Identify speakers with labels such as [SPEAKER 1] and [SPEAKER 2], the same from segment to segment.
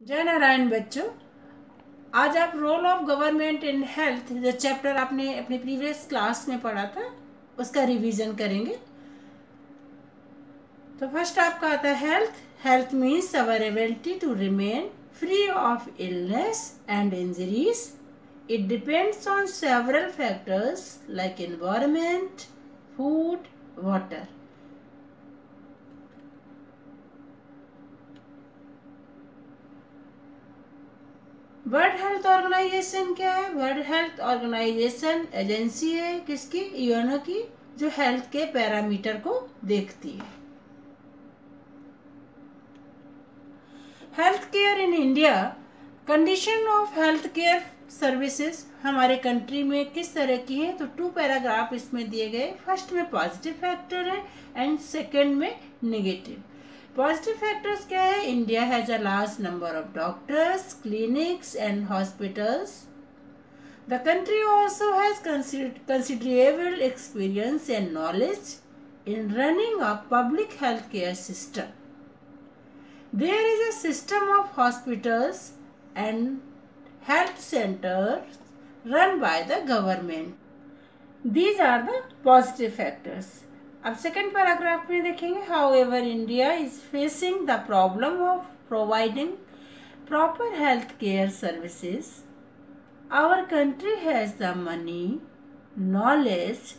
[SPEAKER 1] जय नारायण बच्चों, आज आप role of government in health जो चैप्टर आपने अपने प्रीवियस क्लास में पढ़ा था उसका रिवीजन करेंगे। तो फर्स्ट आपका आता है health. Health means our ability to remain free of illness and injuries. It depends on several factors like environment, food, water. World health organisation क्या है? वर्ल्ड हेल्थ ऑर्गेनाइजेशन एजेंसी है किसकी? यूएनओ की, जो हेल्थ के पैरामीटर को देखती है। Health care in India, condition of health care services हमारे कंट्री में किस तरह की है? तो 2 पैराग्राफ इसमें दिए गए। फर्स्ट में पॉजिटिव फैक्टर है एंड सेकंड में नेगेटिव। पॉजिटिव फैक्टर्स क्या है? India has a large number of doctors, clinics and hospitals. The country also has considerable experience and knowledge in running a public health care system. There is a system of hospitals and health centers run by the government. These are the positive factors. अब second paragraph में देखेंगे, however India is facing the problem of providing proper health care services. Our country has the money, knowledge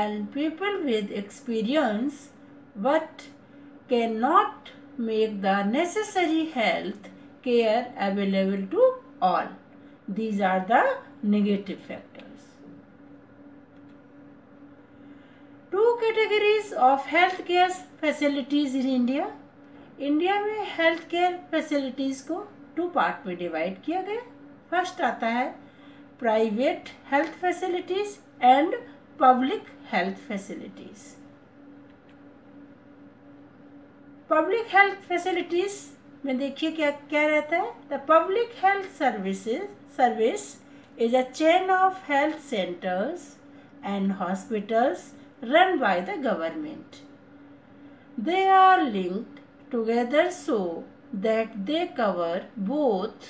[SPEAKER 1] and people with experience but cannot make the necessary health care available to all. These are the negative factors. 2 categories of health care facilities in India. India में health care facilities को 2 part में divide किया गया। First आता है private health facilities and public health facilities. Public health facilities में देखिए क्या क्या रहता है। The public health service is a chain of health centres and hospitals run by the government. They are linked together so that they cover both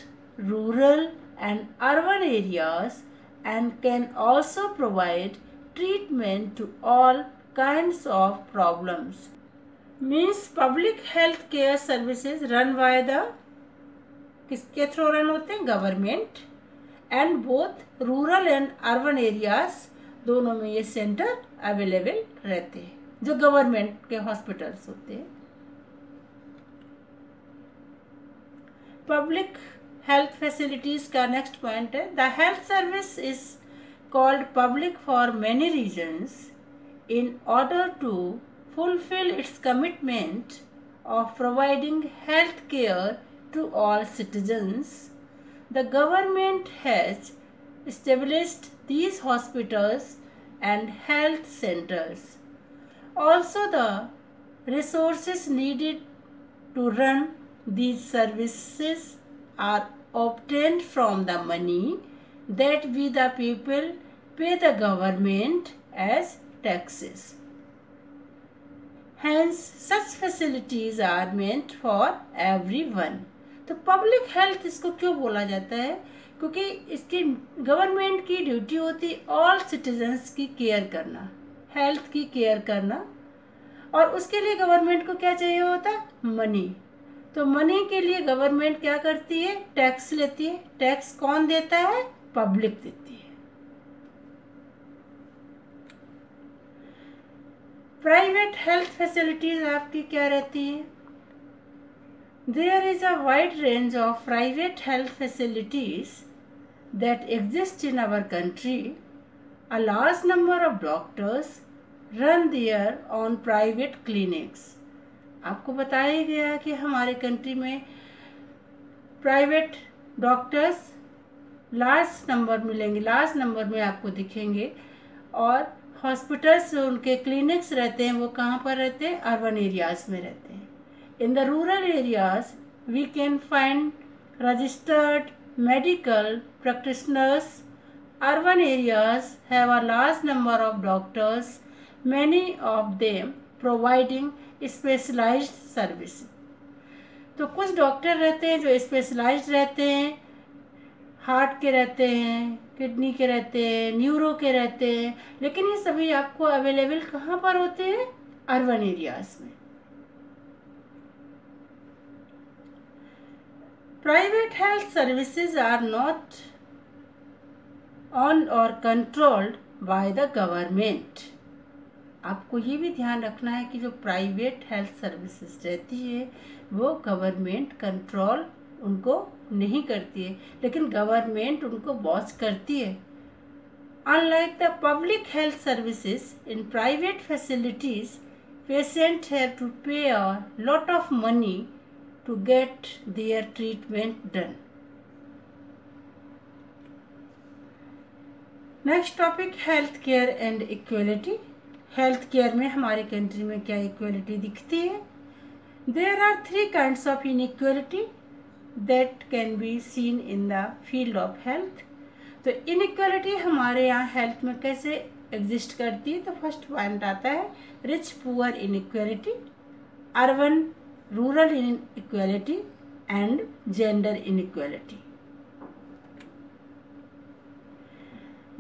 [SPEAKER 1] rural and urban areas and can also provide treatment to all kinds of problems. Means public health care services run by the किसके through run होते हैं? Government. And both rural and urban areas, दोनों में ये centre available रहते हैं, जो government के हॉस्पिटल्स होते हैं। पब्लिक हेल्थ फैसिलिटीज का नेक्स्ट पॉइंट है, the health service is called public for many reasons in order to fulfil its commitment of providing health care to all citizens. The government has established these hospitals and health centers. Also, the resources needed to run these services are obtained from the money that we the people pay the government as taxes. Hence, such facilities are meant for everyone. तो public health इसको क्यों बोला जाता है? क्योंकि इसकी government की duty होती है ऑल सिटीजन्स की केयर करना, हेल्थ की केयर करना, और उसके लिए गवर्नमेंट को क्या चाहिए होता है? मनी। तो मनी के लिए गवर्नमेंट क्या करती है? टैक्स लेती है। टैक्स कौन देता है? पब्लिक देती है। प्राइवेट हेल्थ फैसिलिटीज आपकी क्या रहती है? There is a wide range of private health facilities that exist in our country. A large number of doctors run their own private clinics. आपको बताया गया कि हमारे कंट्री में प्राइवेट डॉक्टर्स लार्ज नंबर मिलेंगे, लार्ज नंबर में आपको दिखेंगे, और हॉस्पिटल्स उनके क्लिनिक्स रहते हैं वो कहाँ पर रहते हैं? अर्बन एरियाज में रहते हैं। In the rural areas, we can find registered medical practitioners. Urban areas have a large number of doctors, many of them providing specialized services. तो कुछ डॉक्टर रहते हैं जो स्पेशलाइज्ड रहते हैं, हार्ट के रहते हैं, किडनी के रहते हैं, न्यूरो के रहते हैं, लेकिन ये सभी आपको अवेलेबल कहाँ पर होते हैं? अर्बन एरियाज में। Private health services are not owned और कंट्रोल्ड बाय द गवर्नमेंट। आपको ये भी ध्यान रखना है कि जो प्राइवेट हेल्थ सर्विसेज रहती है वो गवर्नमेंट कंट्रोल उनको नहीं करती है, लेकिन गवर्नमेंट उनको वॉच करती है। Unlike the public health services in private facilities, patient have to pay a lot of money to get their treatment done. Next topic health care and equality. Health care में हमारे country में क्या equality दिखती है? There are 3 kinds of inequality that can be seen in the field of health. तो inequality हमारे यहाँ health में कैसे एग्जिस्ट करती है? तो फर्स्ट पॉइंट आता है rich poor inequality, urban rural inequality and gender inequality.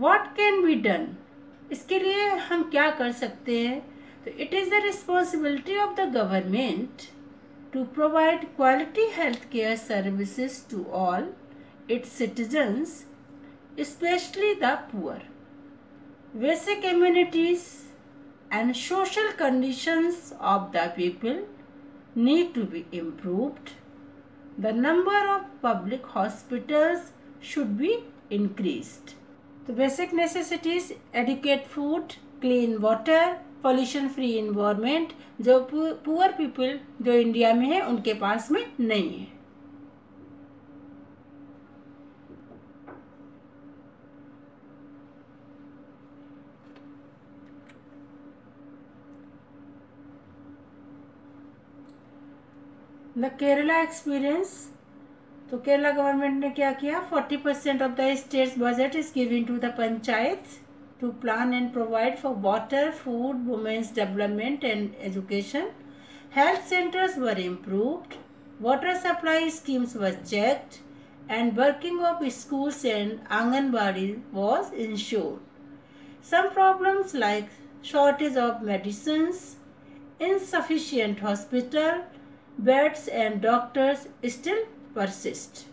[SPEAKER 1] What can be done? इसके लिए हम क्या कर सकते हैं? तो it is the responsibility of the government to provide quality health care services to all its citizens, especially the poor. Basic amenities and social conditions of the people need to be improved. The number of public hospitals should be increased. तो basic necessities, adequate food, clean water, pollution free environment, जो poor people जो India में है उनके पास में नहीं है। The Kerala experience. तो केरला गवर्नमेंट ने क्या किया? 40% of the state's budget is given to the panchayat to plan and provide for water, food, women's development and education. Health centres were improved, water supply schemes were checked, and working of schools and Anganwadi was ensured. Some problems like shortage of medicines, insufficient hospital beds and doctors still persist.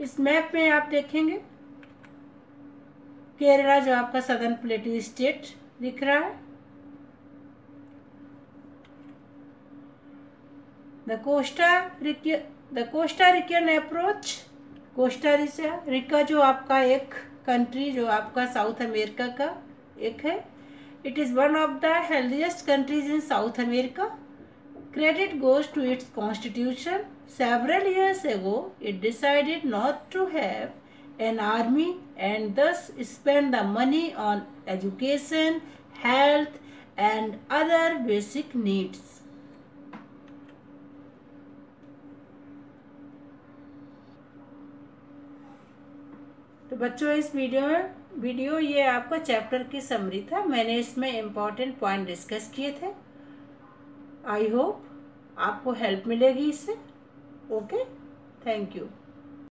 [SPEAKER 1] इस map में आप देखेंगे केरला जो आपका southern प्लेटू state दिख रहा है, the Costa Rican approach. Costa Rica जो आपका एक कंट्री जो आपका साउथ अमेरिका का एक है, it is one of the healthiest countries in south America. Credit goes to its constitution. Several years ago, it decided not to have an army and thus spend the money on education, health and other basic needs. तो बच्चों इस video ये आपका chapter की summary था. मैंने इसमें important point discuss किए थे. आई होप आपको हेल्प मिलेगी इससे. Okay, thank you.